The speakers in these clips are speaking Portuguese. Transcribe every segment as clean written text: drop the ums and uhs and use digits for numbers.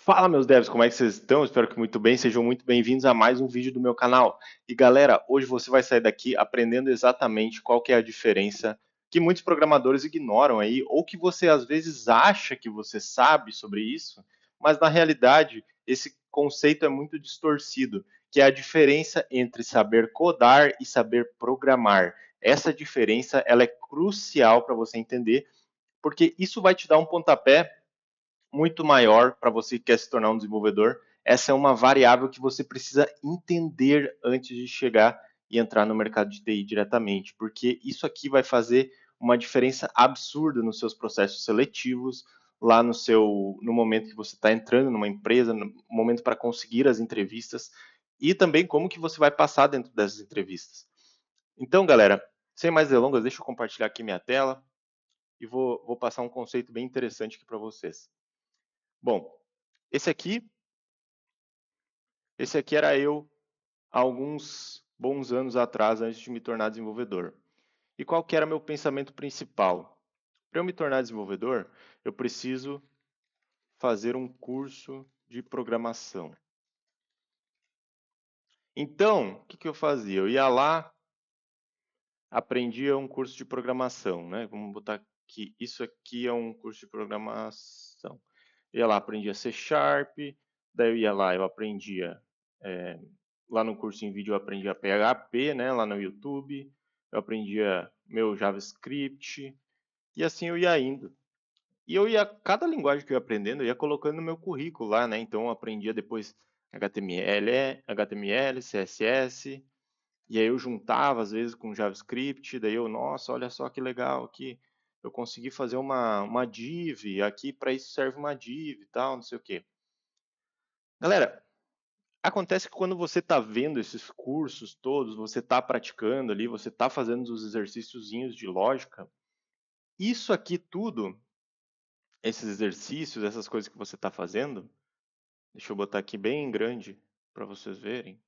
Fala, meus devs, como é que vocês estão? Espero que muito bem. Sejam muito bem-vindos a mais um vídeo do meu canal. E galera, hoje você vai sair daqui aprendendo exatamente qual que é a diferença que muitos programadores ignoram aí, ou que você às vezes acha que você sabe sobre isso, mas na realidade esse conceito é muito distorcido, que é a diferença entre saber codar e saber programar. Essa diferença, ela é crucial para você entender, porque isso vai te dar um pontapé muito maior para você que quer se tornar um desenvolvedor. Essa é uma variável que você precisa entender antes de chegar e entrar no mercado de TI diretamente, porque isso aqui vai fazer uma diferença absurda nos seus processos seletivos, lá no momento que você está entrando numa empresa, no momento para conseguir as entrevistas e também como que você vai passar dentro dessas entrevistas. Então, galera, sem mais delongas, deixa eu compartilhar aqui minha tela e vou passar um conceito bem interessante aqui para vocês. Bom, esse aqui, esse aqui era eu há alguns bons anos atrás, antes de me tornar desenvolvedor. E qual que era meu pensamento principal? Para eu me tornar desenvolvedor, eu preciso fazer um curso de programação. Então, o que, que eu fazia? Eu ia lá, aprendia um curso de programação, né? Vamos botar que isso aqui é um curso de programação. Eu ia lá, aprendia C Sharp, daí eu ia lá, eu aprendia lá no curso em vídeo eu aprendia PHP, né, lá no YouTube, eu aprendia meu JavaScript, e assim eu ia indo. E eu ia, cada linguagem que eu ia aprendendo, eu ia colocando no meu currículo lá, né, então eu aprendia depois HTML, CSS, e aí eu juntava às vezes com JavaScript, daí eu, nossa, olha só que legal aqui, eu consegui fazer uma div, aqui para isso serve uma div e tal, não sei o quê. Galera, acontece que quando você está vendo esses cursos todos, você está praticando ali, você está fazendo os exercíciozinhos de lógica, isso aqui tudo, esses exercícios, essas coisas que você está fazendo, deixa eu botar aqui bem grande para vocês verem.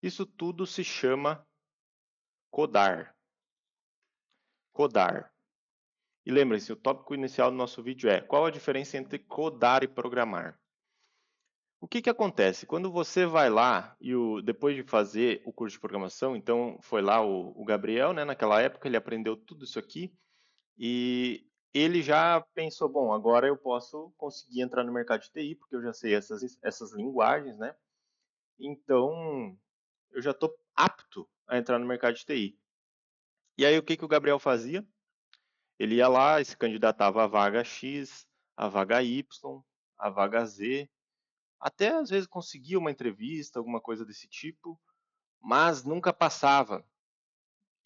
Isso tudo se chama codar. Codar. E lembrem-se, o tópico inicial do nosso vídeo é qual a diferença entre codar e programar. O que, que acontece? Quando você vai lá e depois de fazer o curso de programação, então foi lá o Gabriel, né, naquela época, ele aprendeu tudo isso aqui e ele já pensou, bom, agora eu posso conseguir entrar no mercado de TI, porque eu já sei essas linguagens, né? Então eu já estou apto a entrar no mercado de TI. E aí o que, que o Gabriel fazia? Ele ia lá e se candidatava à vaga X, à vaga Y, à vaga Z, até às vezes conseguia uma entrevista, alguma coisa desse tipo, mas nunca passava.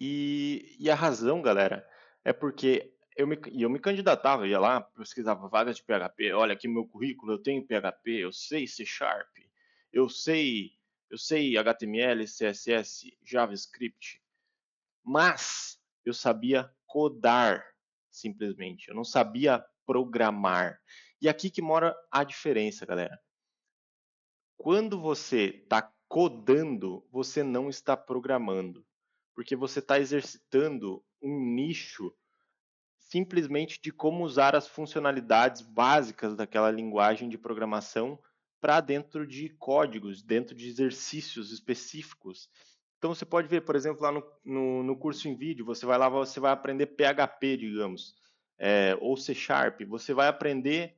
E a razão, galera, é porque eu me candidatava, ia lá, pesquisava vagas de PHP, olha aqui no meu currículo, eu tenho PHP, eu sei C Sharp, eu sei, eu sei HTML, CSS, JavaScript, mas eu sabia codar simplesmente, eu não sabia programar. E aqui que mora a diferença, galera. Quando você está codando, você não está programando, porque você está exercitando um nicho simplesmente de como usar as funcionalidades básicas daquela linguagem de programação para dentro de códigos, dentro de exercícios específicos. Então você pode ver, por exemplo, lá no curso em vídeo, você vai lá, você vai aprender PHP, digamos, ou C Sharp, você vai aprender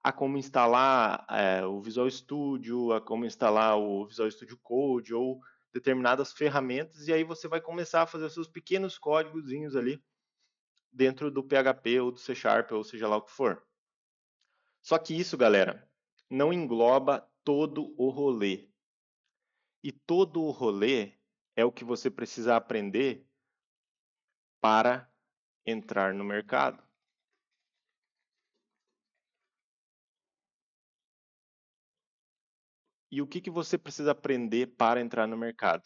a como instalar o Visual Studio, a como instalar o Visual Studio Code ou determinadas ferramentas, e aí você vai começar a fazer os seus pequenos códigozinhos ali dentro do PHP ou do C Sharp, ou seja lá o que for. Só que isso, galera, não engloba todo o rolê. E todo o rolê é o que você precisa aprender para entrar no mercado. E o que, que você precisa aprender para entrar no mercado?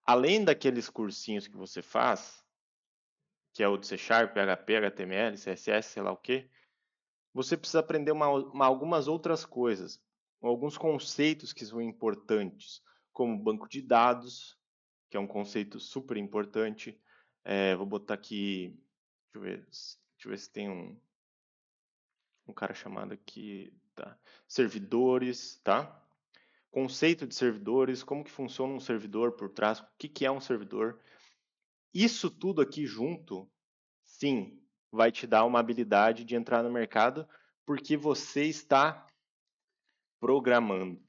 Além daqueles cursinhos que você faz, que é o de C Sharp, PHP, HTML, CSS, sei lá o quê, você precisa aprender algumas outras coisas, alguns conceitos que são importantes, como banco de dados, que é um conceito super importante. Vou botar aqui, deixa eu ver se tem um cara chamado aqui, tá? Servidores, tá? Conceito de servidores, como que funciona um servidor por trás, o que que é um servidor. Isso tudo aqui junto, sim, vai te dar uma habilidade de entrar no mercado, porque você está programando.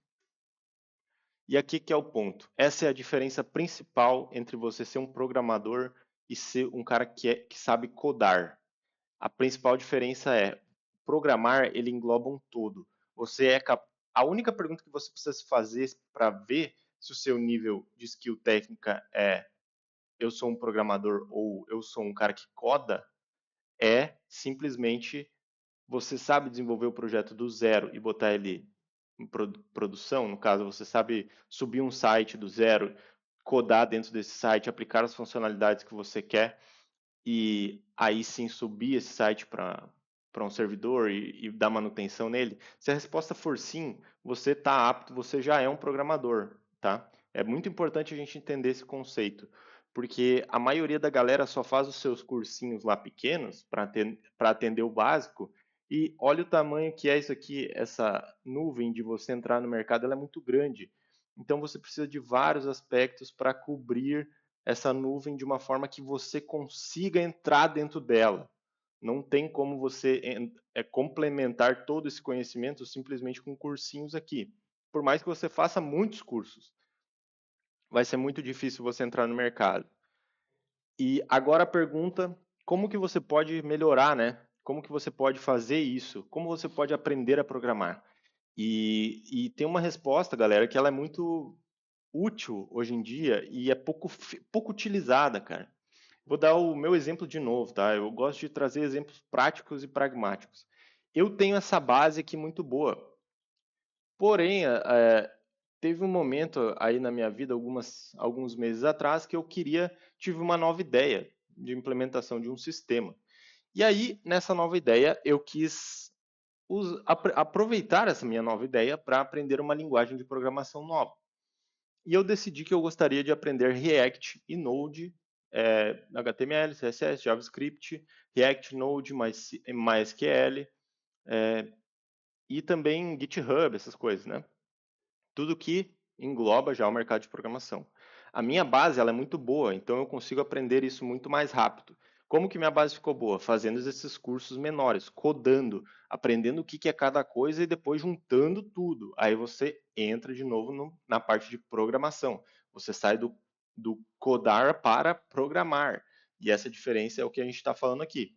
E aqui que é o ponto. Essa é a diferença principal entre você ser um programador e ser um cara que sabe codar. A principal diferença é, programar, ele engloba um todo. A única pergunta que você precisa se fazer para ver se o seu nível de skill técnica é eu sou um programador ou eu sou um cara que coda, é simplesmente você sabe desenvolver o projeto do zero e botar ele em produção. No caso, você sabe subir um site do zero, codar dentro desse site, aplicar as funcionalidades que você quer e aí sim subir esse site para um servidor e dar manutenção nele? Se a resposta for sim, você está apto, você já é um programador, tá? É muito importante a gente entender esse conceito, porque a maioria da galera só faz os seus cursinhos lá pequenos para atender o básico e olha o tamanho que é isso aqui, essa nuvem de você entrar no mercado, ela é muito grande. Então você precisa de vários aspectos para cobrir essa nuvem de uma forma que você consiga entrar dentro dela. Não tem como você complementar todo esse conhecimento simplesmente com cursinhos aqui. Por mais que você faça muitos cursos, vai ser muito difícil você entrar no mercado. E agora a pergunta, como que você pode melhorar, né? Como que você pode fazer isso? Como você pode aprender a programar? E tem uma resposta, galera, que ela é muito útil hoje em dia e é pouco utilizada, cara. Vou dar o meu exemplo de novo, tá? Eu gosto de trazer exemplos práticos e pragmáticos. Eu tenho essa base aqui muito boa, porém, teve um momento aí na minha vida, alguns meses atrás, que tive uma nova ideia de implementação de um sistema. E aí, nessa nova ideia, eu quis aproveitar essa minha nova ideia para aprender uma linguagem de programação nova. E eu decidi que eu gostaria de aprender React e Node, HTML, CSS, JavaScript, React, Node, MySQL, e também GitHub, essas coisas, né? Tudo que engloba já o mercado de programação. A minha base ela é muito boa, então eu consigo aprender isso muito mais rápido. Como que minha base ficou boa? Fazendo esses cursos menores, codando, aprendendo o que é cada coisa e depois juntando tudo. Aí você entra de novo na parte de programação. Você sai do codar para programar. E essa diferença é o que a gente está falando aqui.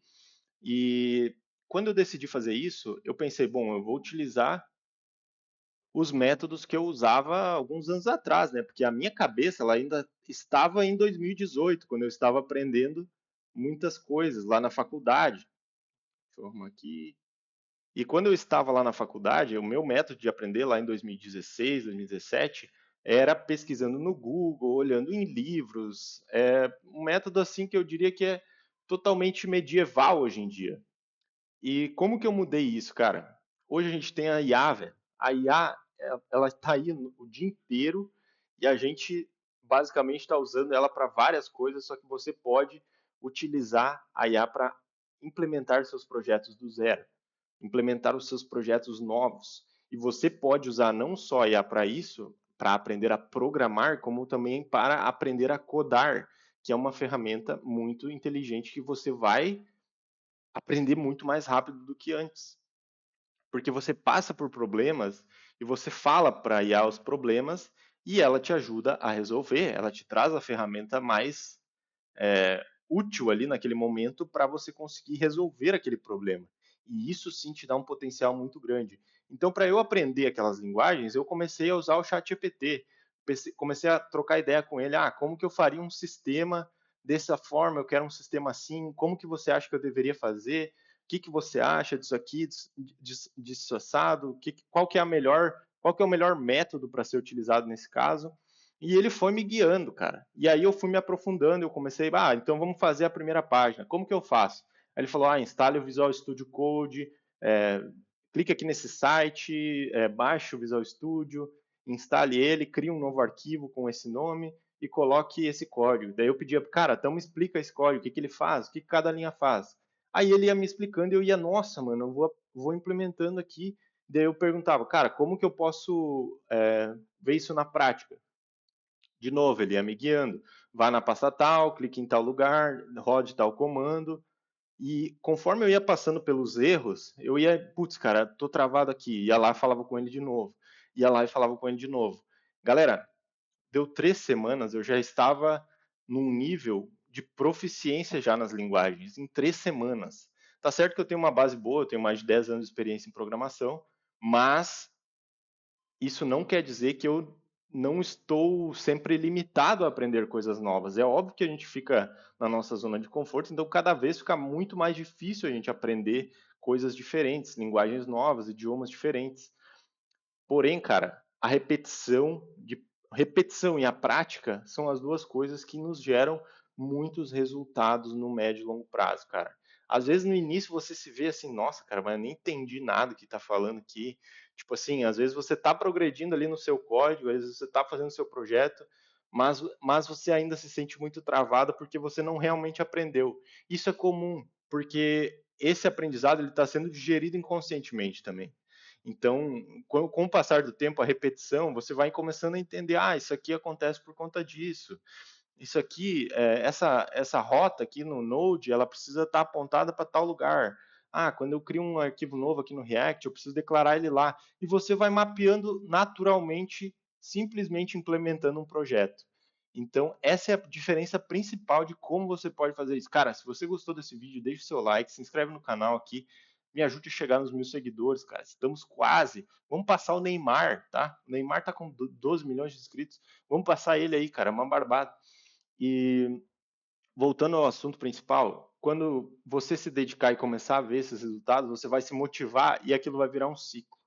E quando eu decidi fazer isso, eu pensei, bom, eu vou utilizar os métodos que eu usava alguns anos atrás, né? Porque a minha cabeça ela ainda estava em 2018, quando eu estava aprendendo muitas coisas lá na faculdade. Deixa eu arrumar aqui. E quando eu estava lá na faculdade, o meu método de aprender lá em 2016, 2017, era pesquisando no Google, olhando em livros. É um método assim que eu diria que é totalmente medieval hoje em dia. E como que eu mudei isso, cara? Hoje a gente tem a IA, velho. A IA, ela está aí o dia inteiro e a gente basicamente está usando ela para várias coisas, só que você pode utilizar a IA para implementar seus projetos do zero, implementar os seus projetos novos. E você pode usar não só a IA para isso, para aprender a programar, como também para aprender a codar, que é uma ferramenta muito inteligente que você vai aprender muito mais rápido do que antes. Porque você passa por problemas e você fala para a IA os problemas e ela te ajuda a resolver, ela te traz a ferramenta mais útil ali naquele momento para você conseguir resolver aquele problema. E isso sim te dá um potencial muito grande. Então, para eu aprender aquelas linguagens, eu comecei a usar o ChatGPT. Comecei a trocar ideia com ele. Como que eu faria um sistema dessa forma? Eu quero um sistema assim. Como que você acha que eu deveria fazer? O que você acha disso aqui, disso assado? Qual que é o melhor método para ser utilizado nesse caso? E ele foi me guiando, cara. E aí eu fui me aprofundando, eu comecei, então vamos fazer a primeira página. Como que eu faço? Aí ele falou, instale o Visual Studio Code, clique aqui nesse site, baixe o Visual Studio, instale ele, crie um novo arquivo com esse nome e coloque esse código. Daí eu pedia, cara, então me explica esse código, o que ele faz, o que cada linha faz. Aí ele ia me explicando e eu ia, nossa, mano, eu vou implementando aqui. Daí eu perguntava, cara, como que eu posso ver isso na prática? De novo, ele ia me guiando. Vá na pasta tal, clique em tal lugar, rode tal comando. E conforme eu ia passando pelos erros, eu ia, putz, cara, tô travado aqui. Ia lá e falava com ele de novo. Ia lá e falava com ele de novo. Galera, deu 3 semanas, eu já estava num nível de proficiência já nas linguagens, em 3 semanas. Tá certo que eu tenho uma base boa, eu tenho mais de 10 anos de experiência em programação, mas isso não quer dizer que eu não estou sempre limitado a aprender coisas novas. É óbvio que a gente fica na nossa zona de conforto, então cada vez fica muito mais difícil a gente aprender coisas diferentes, linguagens novas, idiomas diferentes. Porém, cara, repetição e a prática são as duas coisas que nos geram muitos resultados no médio e longo prazo, cara. Às vezes no início você se vê assim, nossa, cara, mas eu nem entendi nada que tá falando aqui. Tipo assim, às vezes você tá progredindo ali no seu código, às vezes você tá fazendo o seu projeto, mas você ainda se sente muito travado porque você não realmente aprendeu. Isso é comum, porque esse aprendizado ele está sendo digerido inconscientemente também. Então, com o passar do tempo, a repetição, você vai começando a entender, isso aqui acontece por conta disso. Isso aqui, essa rota aqui no Node, ela precisa estar apontada para tal lugar. Quando eu crio um arquivo novo aqui no React, eu preciso declarar ele lá. E você vai mapeando naturalmente, simplesmente implementando um projeto. Então, essa é a diferença principal de como você pode fazer isso. Cara, se você gostou desse vídeo, deixe seu like, se inscreve no canal aqui, me ajude a chegar nos 1.000 seguidores, cara. Estamos quase. Vamos passar o Neymar, tá? O Neymar tá com 12 milhões de inscritos. Vamos passar ele aí, cara. É uma barbada. E voltando ao assunto principal, quando você se dedicar e começar a ver esses resultados, você vai se motivar e aquilo vai virar um ciclo.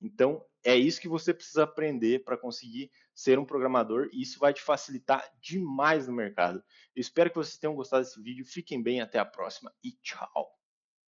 Então, é isso que você precisa aprender para conseguir ser um programador e isso vai te facilitar demais no mercado. Eu espero que vocês tenham gostado desse vídeo. Fiquem bem, até a próxima e tchau!